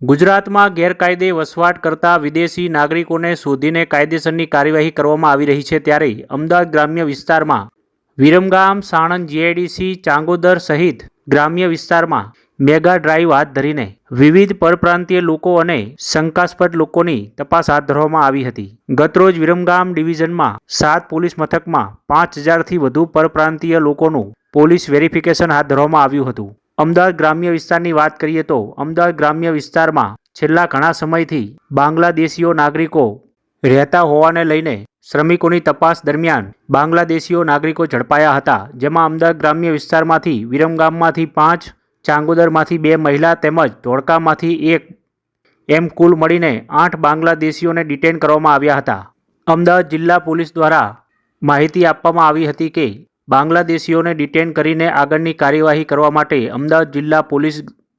ગુજરાતમાં ગેરકાયદે વસવાટ કરતા વિદેશી નાગરિકોને શોધીને કાયદેસરની કાર્યવાહી કરવામાં આવી રહી છે, ત્યારે અમદાવાદ ગ્રામ્ય વિસ્તારમાં વિરમગામ, સાણંદ, જીઆઈડીસી, ચાંગોદર સહિત ગ્રામ્ય વિસ્તારમાં મેગા ડ્રાઈવ હાથ ધરીને વિવિધ પરપ્રાંતીય લોકો અને શંકાસ્પદ લોકોની તપાસ હાથ ધરવામાં આવી હતી. ગતરોજ વિરમગામ ડિવિઝનમાં 7 પોલીસ મથકમાં 5000થી વધુ પરપ્રાંતીય લોકોનું પોલીસ વેરિફિકેશન હાથ ધરવામાં આવ્યું હતું. અમદાવાદ ગ્રામ્ય વિસ્તારની વાત કરીએ તો અમદાવાદ ગ્રામ્ય વિસ્તારમાં છેલ્લા ઘણા સમયથી બાંગ્લાદેશીઓ નાગરિકો રહેતા હોવાને લઈને શ્રમિકોની તપાસ દરમિયાન બાંગ્લાદેશીઓ નાગરિકો ઝડપાયા હતા, જેમાં અમદાવાદ ગ્રામ્ય વિસ્તારમાંથી વિરમગામમાંથી 5, ચાંગોદરમાંથી 2 મહિલા તેમજ ધોળકામાંથી 1 એમ કુલ મળીને 8 બાંગ્લાદેશીઓને ડિટેન કરવામાં આવ્યા હતા. અમદાવાદ જિલ્લા પોલીસ દ્વારા માહિતી આપવામાં આવી હતી કે બાંગ્લાદેશીઓને ડિટેન કરીને આગળની કાર્યવાહી કરવા માટે અમદાવાદ જિલ્લા પોલીસ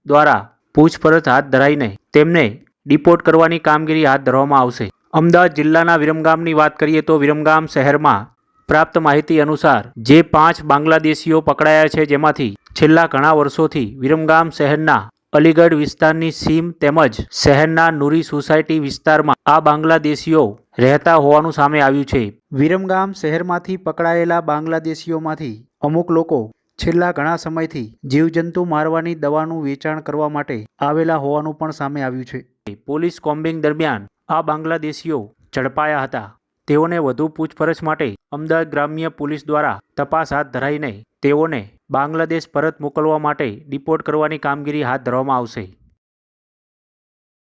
દ્વારા પૂછપરછ હાથ ધરાઈને તેમને ડિપોર્ટ કરવાની કામગીરી હાથ ધરવામાં આવશે. અમદાવાદ જિલ્લાના વિરમગામની વાત કરીએ તો વિરમગામ શહેરમાં પ્રાપ્ત માહિતી અનુસાર જે 5 બાંગ્લાદેશીઓ પકડાયા છે, જેમાંથી છેલ્લા ઘણા વર્ષોથી વિરમગામ શહેરના અલીગઢ વિસ્તારની સીમ તેમજ શહેરના નૂરી સોસાયટી વિસ્તારમાં આ બાંગ્લાદેશીઓ રહેતા હોવાનું સામે આવ્યું છે. વિરમગામ શહેરમાંથી પકડાયેલા બાંગ્લાદેશીઓમાંથી અમુક લોકો છેલ્લા ઘણા સમયથી જીવજંતુ મારવાની દવાનું વેચાણ કરવા માટે આવેલા હોવાનું પણ સામે આવ્યું છે. પોલીસ કોમ્બિંગ દરમિયાન આ બાંગ્લાદેશીઓ ઝડપાયા હતા. તેઓને વધુ પૂછપરછ માટે અમદાવાદ ગ્રામ્ય પોલીસ દ્વારા તપાસ હાથ ધરાઈને તેઓને બાંગ્લાદેશ પરત મોકલવા માટે ડિપોર્ટ કરવાની કામગીરી હાથ ધરવામાં આવશે.